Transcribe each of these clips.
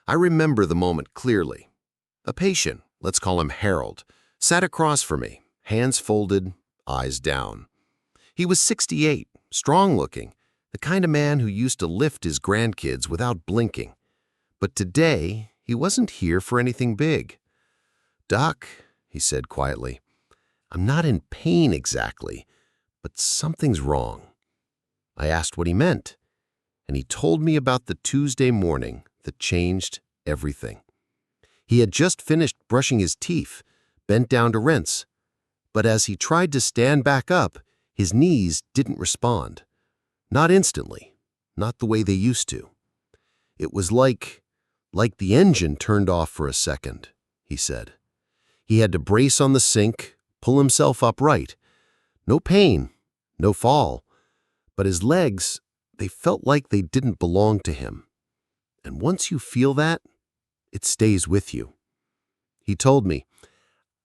I remember the moment clearly. A patient, let's call him Harold, sat across from me, hands folded, eyes down. He was 68, strong-looking, the kind of man who used to lift his grandkids without blinking. But today, he wasn't here for anything big. "Doc," he said quietly, "I'm not in pain exactly, but something's wrong." I asked what he meant, and he told me about the Tuesday morning that changed everything. He had just finished brushing his teeth, bent down to rinse, but as he tried to stand back up, his knees didn't respond. Not instantly, not the way they used to. It was like the engine turned off for a second, he said. He had to brace on the sink, pull himself upright. No pain, no fall, but his legs, they felt like they didn't belong to him. And once you feel that, it stays with you. He told me,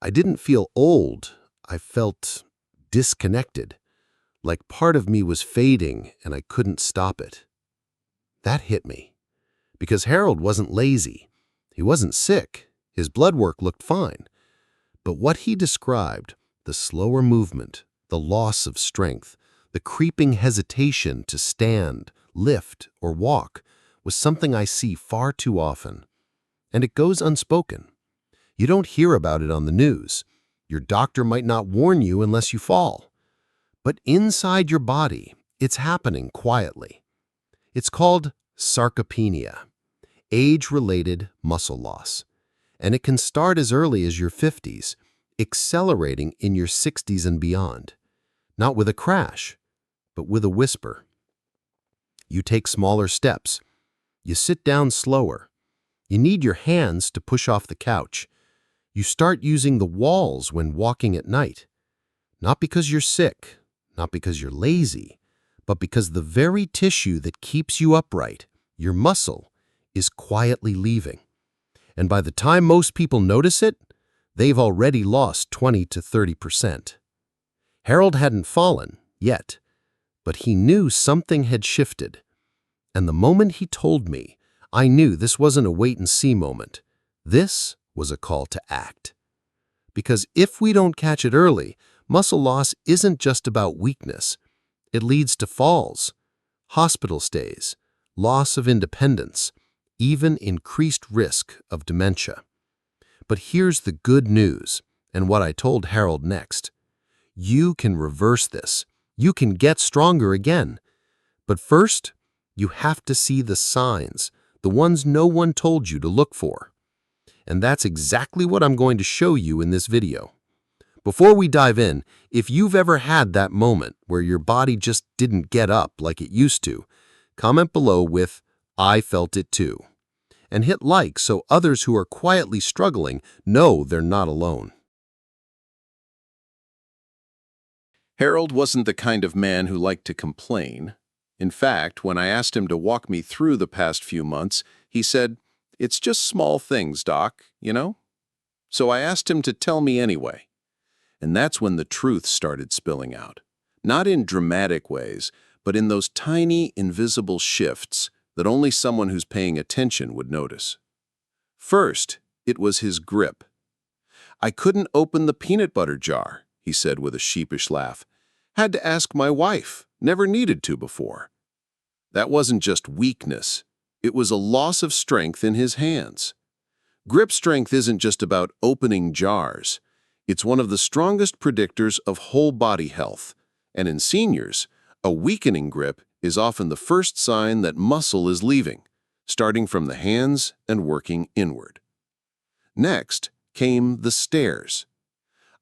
I didn't feel old, I felt disconnected, like part of me was fading and I couldn't stop it. That hit me, because Harold wasn't lazy. He wasn't sick. His blood work looked fine. But what he described, the slower movement, the loss of strength, the creeping hesitation to stand, lift, or walk, was something I see far too often. And it goes unspoken. You don't hear about it on the news. Your doctor might not warn you unless you fall. But inside your body, it's happening quietly. It's called sarcopenia, age-related muscle loss. And it can start as early as your 50s, accelerating in your 60s and beyond. Not with a crash, but with a whisper. You take smaller steps. You sit down slower. You need your hands to push off the couch. You start using the walls when walking at night. Not because you're sick, not because you're lazy, but because the very tissue that keeps you upright, your muscle, is quietly leaving. And by the time most people notice it, they've already lost 20 to 30%. Harold hadn't fallen yet, but he knew something had shifted. And the moment he told me, I knew this wasn't a wait-and-see moment. This was a call to act. Because if we don't catch it early, muscle loss isn't just about weakness. It leads to falls, hospital stays, loss of independence, even increased risk of dementia. But here's the good news, and what I told Harold next. You can reverse this. You can get stronger again. But first, you have to see the signs, the ones no one told you to look for. And that's exactly what I'm going to show you in this video. Before we dive in, if you've ever had that moment where your body just didn't get up like it used to, comment below with, "I felt it too." And hit like so others who are quietly struggling know they're not alone. Harold wasn't the kind of man who liked to complain. In fact, when I asked him to walk me through the past few months, he said, "It's just small things, Doc, you know?" So I asked him to tell me anyway. And that's when the truth started spilling out. Not in dramatic ways, but in those tiny, invisible shifts that only someone who's paying attention would notice. First, it was his grip. "I couldn't open the peanut butter jar," he said with a sheepish laugh. "Had to ask my wife, never needed to before." That wasn't just weakness, it was a loss of strength in his hands. Grip strength isn't just about opening jars. It's one of the strongest predictors of whole body health. And in seniors, a weakening grip is often the first sign that muscle is leaving, starting from the hands and working inward. Next came the stairs.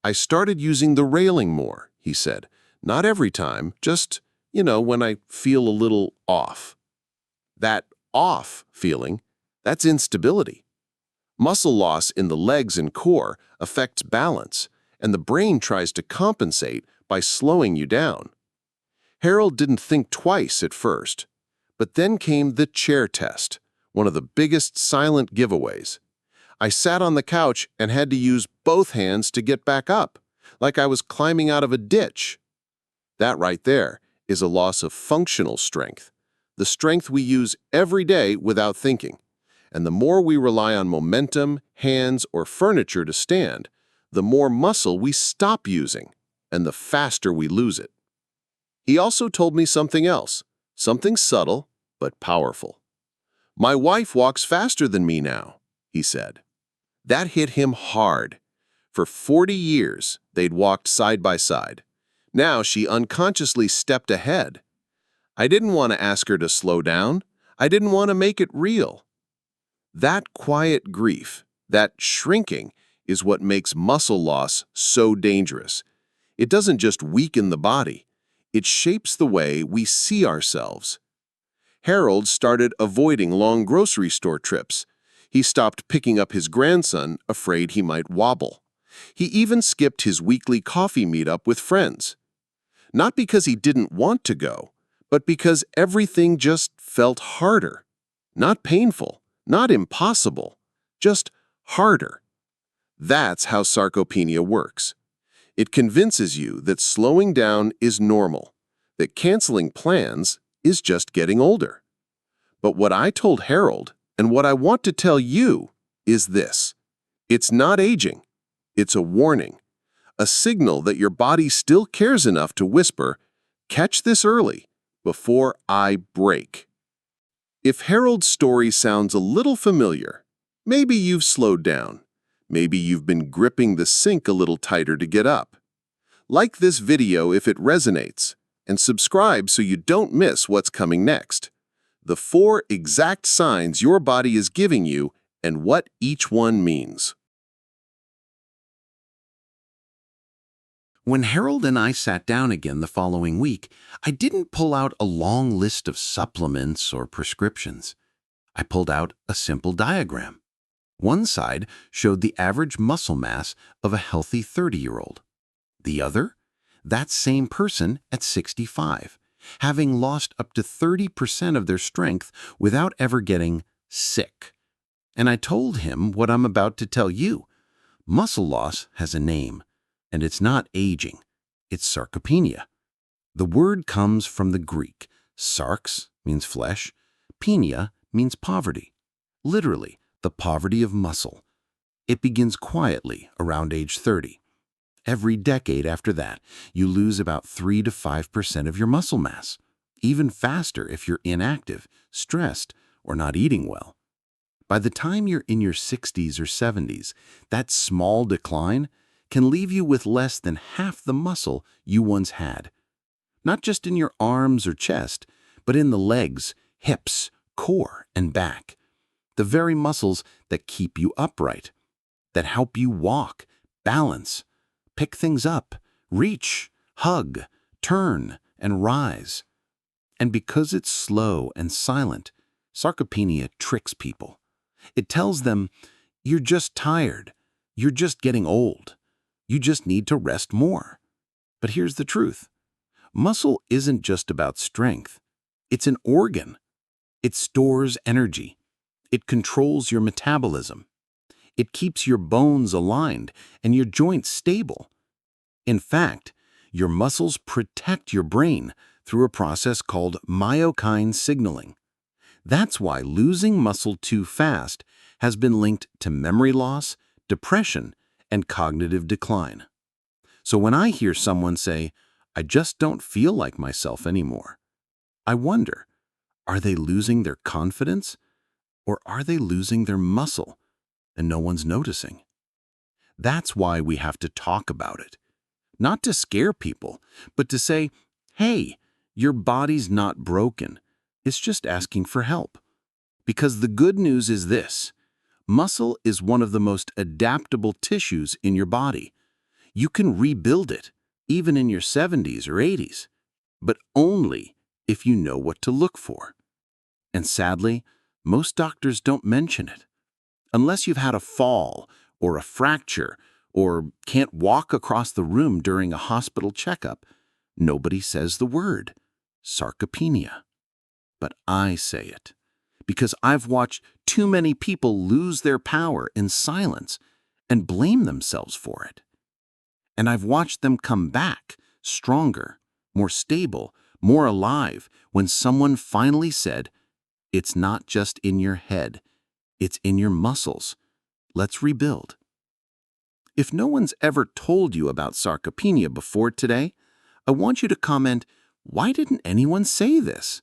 "I started using the railing more," he said. "Not every time, just, when I feel a little off." That off feeling, that's instability. Muscle loss in the legs and core affects balance, and the brain tries to compensate by slowing you down. Harold didn't think twice at first, but then came the chair test, one of the biggest silent giveaways. I sat on the couch and had to use both hands to get back up, like I was climbing out of a ditch. That right there is a loss of functional strength, the strength we use every day without thinking. And the more we rely on momentum, hands, or furniture to stand, the more muscle we stop using, and the faster we lose it. He also told me something else, something subtle but powerful. My wife walks faster than me now, he said. That hit him hard. For 40 years, they'd walked side by side. Now she unconsciously stepped ahead. I didn't want to ask her to slow down. I didn't want to make it real. That quiet grief, that shrinking, is what makes muscle loss so dangerous. It doesn't just weaken the body. It shapes the way we see ourselves. Harold started avoiding long grocery store trips. He stopped picking up his grandson, afraid he might wobble. He even skipped his weekly coffee meetup with friends. Not because he didn't want to go, but because everything just felt harder. Not painful, not impossible, just harder. That's how sarcopenia works. It convinces you that slowing down is normal, that canceling plans is just getting older. But what I told Harold, and what I want to tell you, is this. It's not aging. It's a warning, a signal that your body still cares enough to whisper, "Catch this early, before I break." If Harold's story sounds a little familiar, maybe you've slowed down. Maybe you've been gripping the sink a little tighter to get up. Like this video if it resonates, and subscribe so you don't miss what's coming next. The 4 exact signs your body is giving you and what each one means. When Harold and I sat down again the following week, I didn't pull out a long list of supplements or prescriptions. I pulled out a simple diagram. One side showed the average muscle mass of a healthy 30-year-old. The other, that same person at 65, having lost up to 30% of their strength without ever getting sick. And I told him what I'm about to tell you. Muscle loss has a name, and it's not aging. It's sarcopenia. The word comes from the Greek. Sarx means flesh. Penia means poverty. Literally, the poverty of muscle. It begins quietly around age 30. Every decade after that, you lose about 3 to 5% of your muscle mass. Even faster if you're inactive, stressed, or not eating well. By the time you're in your 60s or 70s, that small decline can leave you with less than half the muscle you once had. Not just in your arms or chest, but in the legs, hips, core, and back. The very muscles that keep you upright, that help you walk, balance, pick things up, reach, hug, turn, and rise. And because it's slow and silent, sarcopenia tricks people. It tells them, you're just tired, you're just getting old, you just need to rest more. But here's the truth. Muscle isn't just about strength. It's an organ. It stores energy. It controls your metabolism. It keeps your bones aligned and your joints stable. In fact, your muscles protect your brain through a process called myokine signaling. That's why losing muscle too fast has been linked to memory loss, depression, and cognitive decline. So when I hear someone say, "I just don't feel like myself anymore," I wonder, are they losing their confidence or are they losing their muscle and no one's noticing? That's why we have to talk about it. Not to scare people, but to say, hey, your body's not broken. It's just asking for help. Because the good news is this. Muscle is one of the most adaptable tissues in your body. You can rebuild it, even in your 70s or 80s, but only if you know what to look for. And sadly, most doctors don't mention it. Unless you've had a fall or a fracture or can't walk across the room during a hospital checkup, nobody says the word, sarcopenia. But I say it, because I've watched too many people lose their power in silence and blame themselves for it. And I've watched them come back, stronger, more stable, more alive, when someone finally said, "It's not just in your head, It's in your muscles. Let's rebuild. If no one's ever told you about sarcopenia before today, I want you to comment, "Why didn't anyone say this?"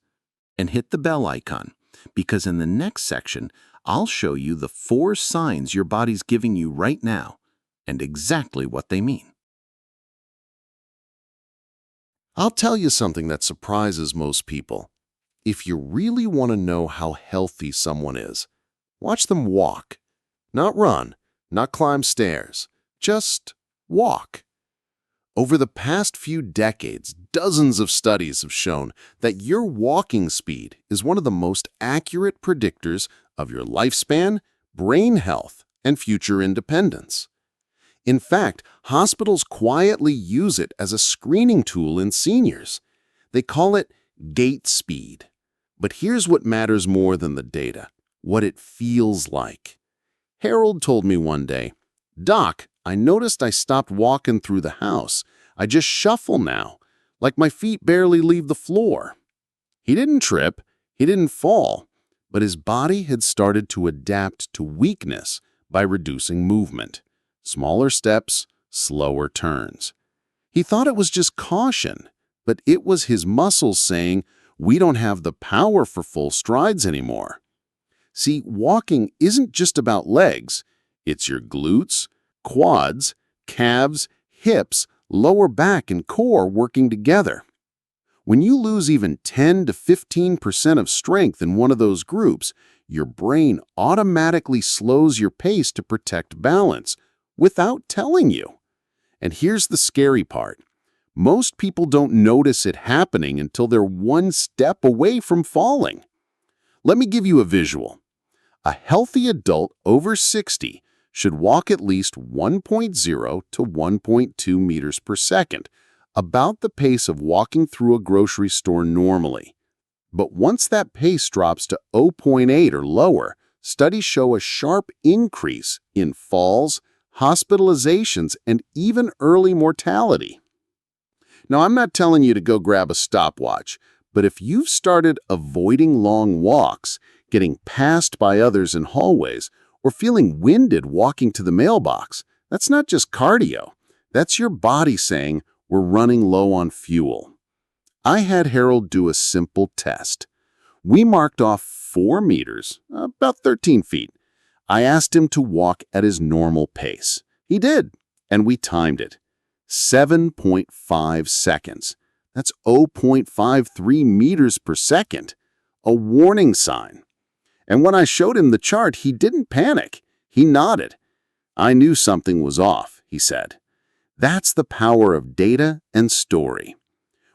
And hit the bell icon, because in the next section, I'll show you the 4 signs your body's giving you right now and exactly what they mean. I'll tell you something that surprises most people. If you really want to know how healthy someone is, watch them walk. Not run, not climb stairs, just walk. Over the past few decades, dozens of studies have shown that your walking speed is one of the most accurate predictors of your lifespan, brain health, and future independence. In fact, hospitals quietly use it as a screening tool in seniors. They call it gait speed. But here's what matters more than the data: what it feels like. Harold told me one day, "Doc, I noticed I stopped walking through the house. I just shuffle now, like my feet barely leave the floor." He didn't trip, he didn't fall, but his body had started to adapt to weakness by reducing movement. Smaller steps, slower turns. He thought it was just caution, but it was his muscles saying, "We don't have the power for full strides anymore." See, walking isn't just about legs. It's your glutes, quads, calves, hips, lower back, and core working together. When you lose even 10 to 15% of strength in one of those groups, your brain automatically slows your pace to protect balance without telling you. And here's the scary part. Most people don't notice it happening until they're one step away from falling. Let me give you a visual. A healthy adult over 60 should walk at least 1.0 to 1.2 meters per second, about the pace of walking through a grocery store normally. But once that pace drops to 0.8 or lower, studies show a sharp increase in falls, hospitalizations, and even early mortality. Now, I'm not telling you to go grab a stopwatch, but if you've started avoiding long walks, getting passed by others in hallways, or feeling winded walking to the mailbox, that's not just cardio. That's your body saying, "We're running low on fuel." I had Harold do a simple test. We marked off 4 meters, about 13 feet. I asked him to walk at his normal pace. He did, and we timed it. 7.5 seconds. That's 0.53 meters per second. A warning sign. And when I showed him the chart, he didn't panic. He nodded. "I knew something was off," he said. That's the power of data and story.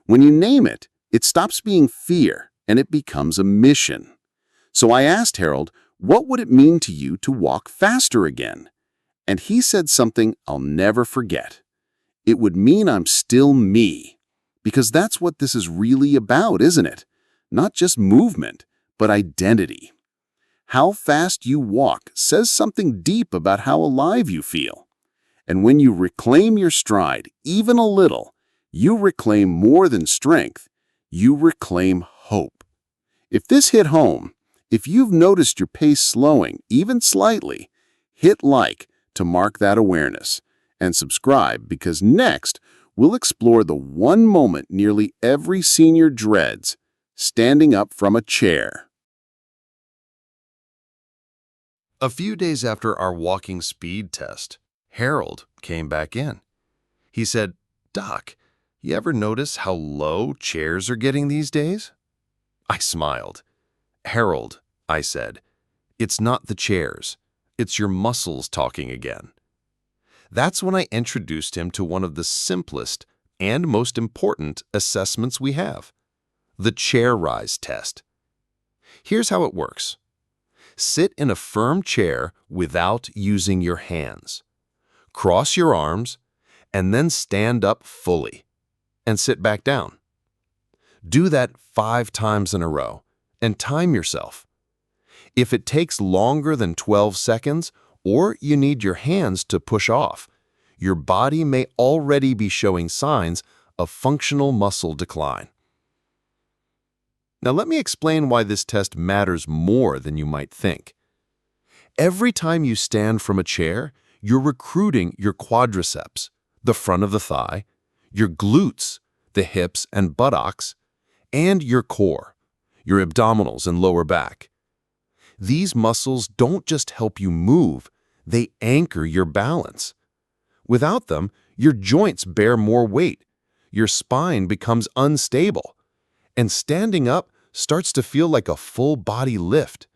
When you name it, it stops being fear and it becomes a mission. So I asked Harold, "What would it mean to you to walk faster again?" And he said something I'll never forget. "It would mean I'm still me." Because that's what this is really about, isn't it? Not just movement, but identity. How fast you walk says something deep about how alive you feel. And when you reclaim your stride, even a little, you reclaim more than strength. You reclaim hope. If this hit home, if you've noticed your pace slowing, even slightly, hit like to mark that awareness and subscribe, because next we'll explore the one moment nearly every senior dreads: standing up from a chair. A few days after our walking speed test, Harold came back in. He said, "Doc, you ever notice how low chairs are getting these days?" I smiled. "Harold," I said, "it's not the chairs. It's your muscles talking again." That's when I introduced him to one of the simplest and most important assessments we have, the chair rise test. Here's how it works. Sit in a firm chair without using your hands. Cross your arms, and then stand up fully, and sit back down. Do that 5 times in a row, and time yourself. If it takes longer than 12 seconds, or you need your hands to push off, your body may already be showing signs of functional muscle decline. Now let me explain why this test matters more than you might think. Every time you stand from a chair, you're recruiting your quadriceps, the front of the thigh, your glutes, the hips and buttocks, and your core, your abdominals and lower back. These muscles don't just help you move, they anchor your balance. Without them, your joints bear more weight, your spine becomes unstable, and standing up starts to feel like a full-body lift.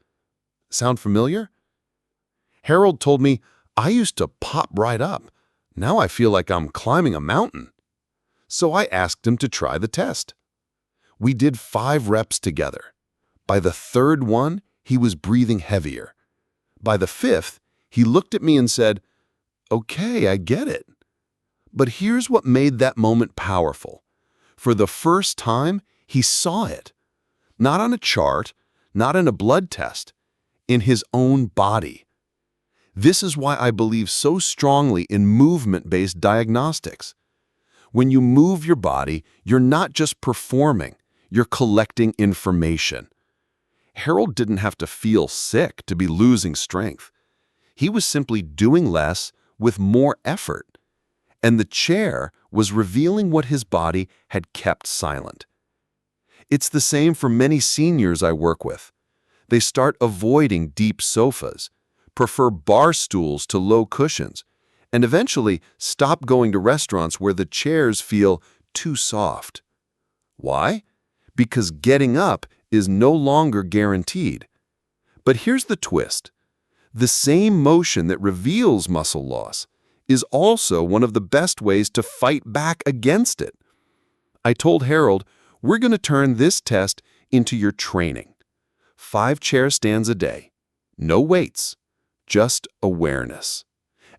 Sound familiar? Harold told me, I used to pop right up. Now I feel like I'm climbing a mountain. So I asked him to try the test. We did 5 reps together. By the 3rd one, he was breathing heavier. By the 5th, he looked at me and said, "Okay, I get it." But here's what made that moment powerful. For the first time, he saw it. Not on a chart, not in a blood test, in his own body. This is why I believe so strongly in movement-based diagnostics. When you move your body, you're not just performing, you're collecting information. Harold didn't have to feel sick to be losing strength. He was simply doing less with more effort. And the chair was revealing what his body had kept silent. It's the same for many seniors I work with. They start avoiding deep sofas, prefer bar stools to low cushions, and eventually stop going to restaurants where the chairs feel too soft. Why? Because getting up is no longer guaranteed. But here's the twist. The same motion that reveals muscle loss is also one of the best ways to fight back against it. I told Harold, we're going to turn this test into your training. 5 chair stands a day. No weights, just awareness.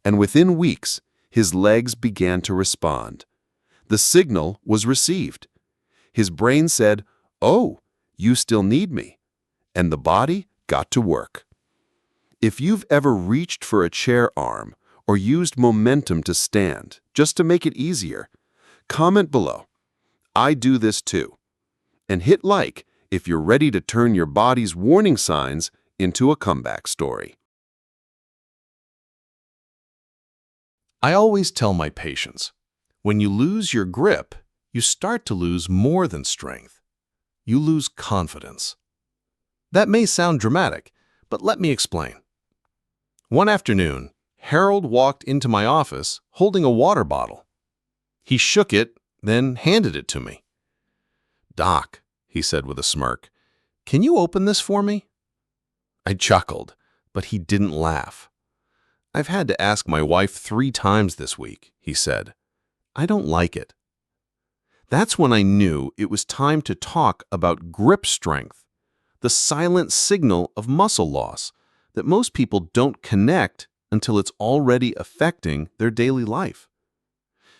And within weeks, his legs began to respond. The signal was received. His brain said, "Oh, you still need me." And the body got to work. If you've ever reached for a chair arm or used momentum to stand just to make it easier, comment below. I do this too. And hit like if you're ready to turn your body's warning signs into a comeback story. I always tell my patients, when you lose your grip, you start to lose more than strength. You lose confidence. That may sound dramatic, but let me explain. One afternoon, Harold walked into my office holding a water bottle. He shook it, then handed it to me. "Doc," he said with a smirk, "can you open this for me?" I chuckled, but he didn't laugh. "I've had to ask my wife 3 times this week," he said. "I don't like it." That's when I knew it was time to talk about grip strength, the silent signal of muscle loss that most people don't connect until it's already affecting their daily life.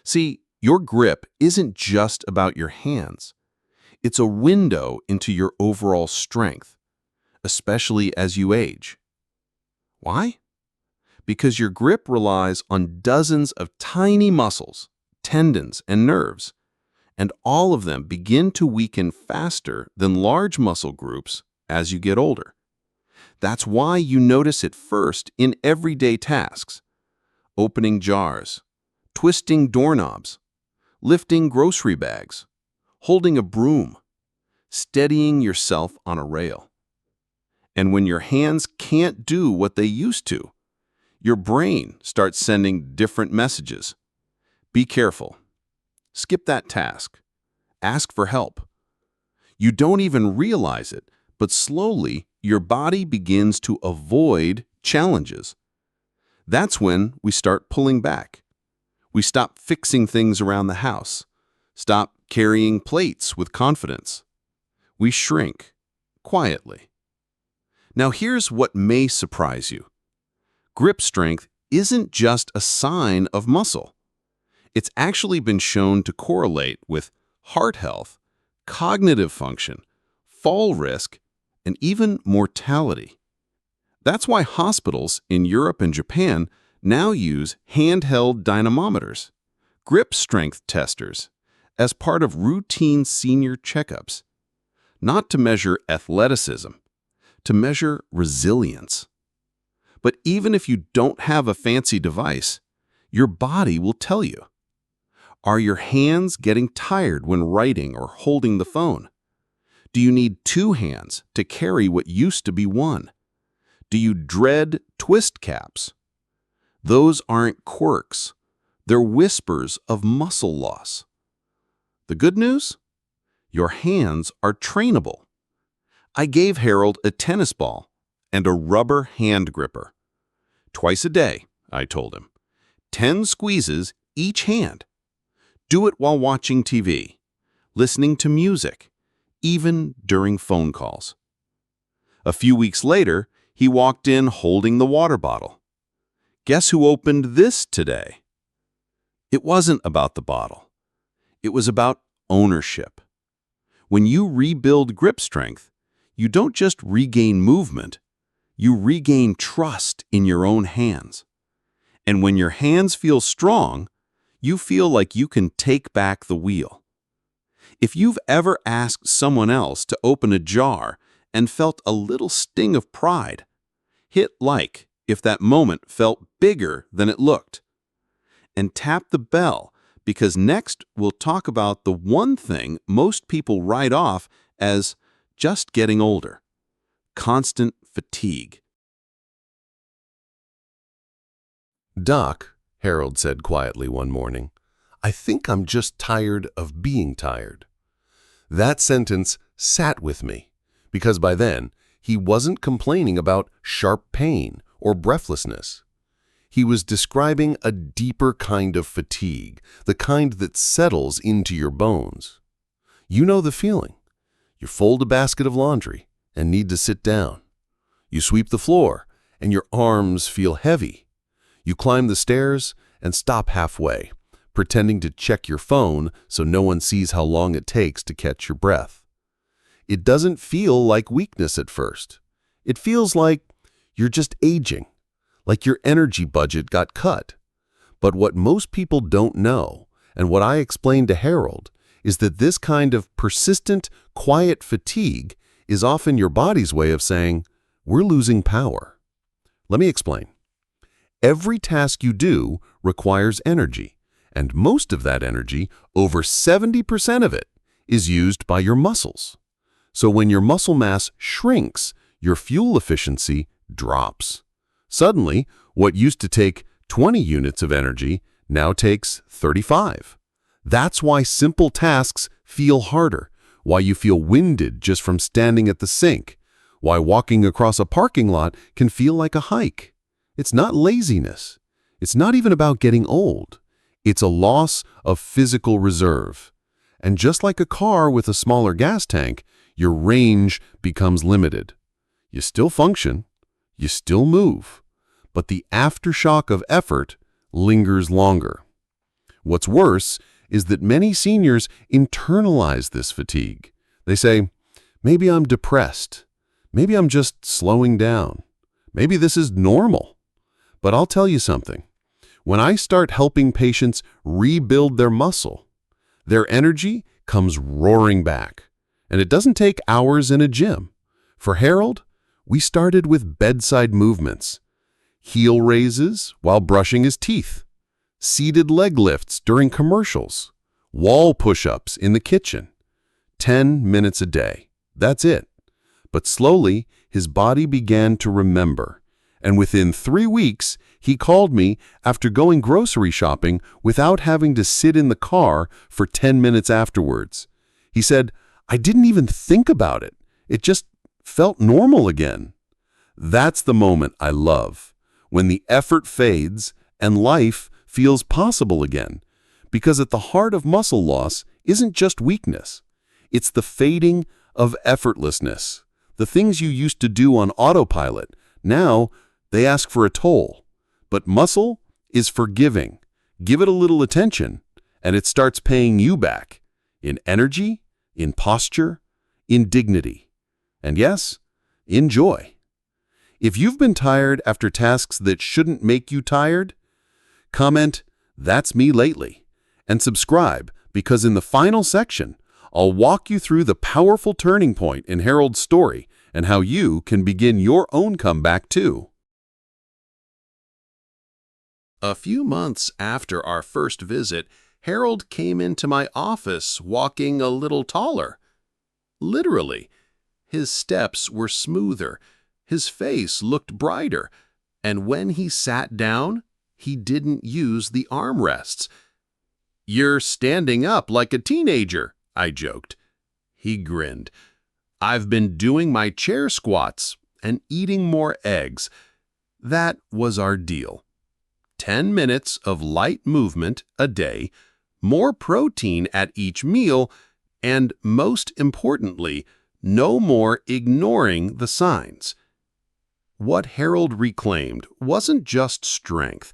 See, your grip isn't just about your hands. It's a window into your overall strength, especially as you age. Why? Because your grip relies on dozens of tiny muscles, tendons, and nerves, and all of them begin to weaken faster than large muscle groups as you get older. That's why you notice it first in everyday tasks: opening jars, twisting doorknobs, lifting grocery bags, holding a broom, steadying yourself on a rail. And when your hands can't do what they used to, your brain starts sending different messages. Be careful. Skip that task. Ask for help. You don't even realize it, but slowly your body begins to avoid challenges. That's when we start pulling back. We stop fixing things around the house, stop carrying plates with confidence. We shrink quietly. Now here's what may surprise you. Grip strength isn't just a sign of muscle. It's actually been shown to correlate with heart health, cognitive function, fall risk, and even mortality. That's why hospitals in Europe and Japan now use handheld dynamometers, grip strength testers, as part of routine senior checkups, not to measure athleticism, to measure resilience. But even if you don't have a fancy device, your body will tell you. Are your hands getting tired when writing or holding the phone? Do you need two hands to carry what used to be one? Do you dread twist caps? Those aren't quirks. They're whispers of muscle loss. The good news? Your hands are trainable. I gave Harold a tennis ball and a rubber hand gripper. Twice a day, I told him. 10 squeezes each hand. Do it while watching TV, listening to music, even during phone calls. A few weeks later, he walked in holding the water bottle. Guess who opened this today? It wasn't about the bottle. It was about ownership. When you rebuild grip strength, you don't just regain movement, you regain trust in your own hands. And when your hands feel strong, you feel like you can take back the wheel. If you've ever asked someone else to open a jar and felt a little sting of pride, hit like if that moment felt bigger than it looked. And tap the bell, because next we'll talk about the one thing most people write off as just getting older: constant fatigue. Doc, Harold said quietly one morning, I think I'm just tired of being tired. That sentence sat with me, because by then he wasn't complaining about sharp pain or breathlessness. He was describing a deeper kind of fatigue, the kind that settles into your bones. You know the feeling. You fold a basket of laundry and need to sit down. You sweep the floor and your arms feel heavy. You climb the stairs and stop halfway, pretending to check your phone so no one sees how long it takes to catch your breath. It doesn't feel like weakness at first. It feels like you're just aging, like your energy budget got cut. But what most people don't know, and what I explained to Harold, is that this kind of persistent, quiet fatigue is often your body's way of saying, we're losing power. Let me explain. Every task you do requires energy, and most of that energy, over 70% of it, is used by your muscles. So when your muscle mass shrinks, your fuel efficiency drops. Suddenly, what used to take 20 units of energy now takes 35. That's why simple tasks feel harder, why you feel winded just from standing at the sink, why walking across a parking lot can feel like a hike. It's not laziness. It's not even about getting old. It's a loss of physical reserve. And just like a car with a smaller gas tank, your range becomes limited. You still function, you still move, but the aftershock of effort lingers longer. What's worse is that many seniors internalize this fatigue. They say, maybe I'm depressed. Maybe I'm just slowing down. Maybe this is normal. But I'll tell you something. When I start helping patients rebuild their muscle, their energy comes roaring back. And it doesn't take hours in a gym. For Harold, we started with bedside movements, heel raises while brushing his teeth, seated leg lifts during commercials, wall push-ups in the kitchen. 10 minutes a day. That's it. But slowly, his body began to remember. And within 3 weeks, he called me after going grocery shopping without having to sit in the car for 10 minutes afterwards. He said, I didn't even think about it. It just felt normal again. That's the moment I love, when the effort fades and life feels possible again. Because at the heart of muscle loss isn't just weakness. It's the fading of effortlessness. The things you used to do on autopilot, now they ask for a toll. But muscle is forgiving. Give it a little attention, and it starts paying you back in energy, in posture, in dignity, and yes, in joy. If you've been tired after tasks that shouldn't make you tired, comment, "That's me lately," and subscribe, because in the final section, I'll walk you through the powerful turning point in Harold's story and how you can begin your own comeback too. A few months after our first visit, Harold came into my office walking a little taller. Literally, his steps were smoother, his face looked brighter, and when he sat down, he didn't use the armrests. "You're standing up like a teenager," I joked. He grinned. "I've been doing my chair squats and eating more eggs." That was our deal. 10 minutes of light movement a day, more protein at each meal, and most importantly, no more ignoring the signs. What Harold reclaimed wasn't just strength.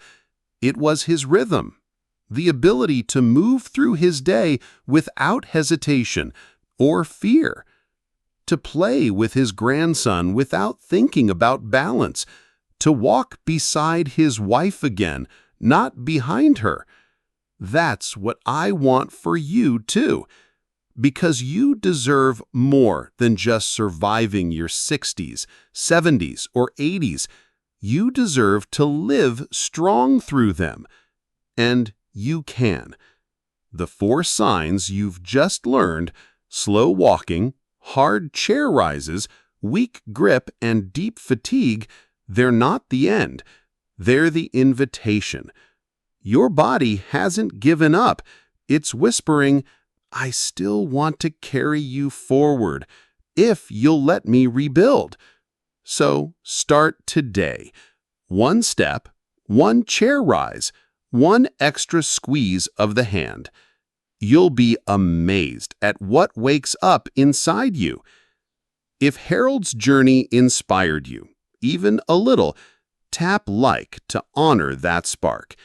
It was his rhythm, the ability to move through his day without hesitation or fear, to play with his grandson without thinking about balance, to walk beside his wife again, not behind her. That's what I want for you too, because you deserve more than just surviving your 60s, 70s, or 80s. You deserve to live strong through them. And you can. The 4 signs you've just learned, slow walking, hard chair rises, weak grip, and deep fatigue, they're not the end. They're the invitation. Your body hasn't given up. It's whispering, "I still want to carry you forward, if you'll let me rebuild." So start today. 1 step, 1 chair rise, 1 extra squeeze of the hand. You'll be amazed at what wakes up inside you. If Harold's journey inspired you, even a little, tap like to honor that spark.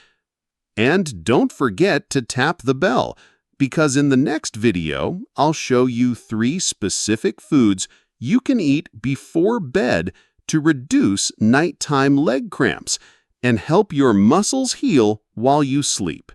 And don't forget to tap the bell, because in the next video, I'll show you 3 specific foods you can eat before bed to reduce nighttime leg cramps and help your muscles heal while you sleep.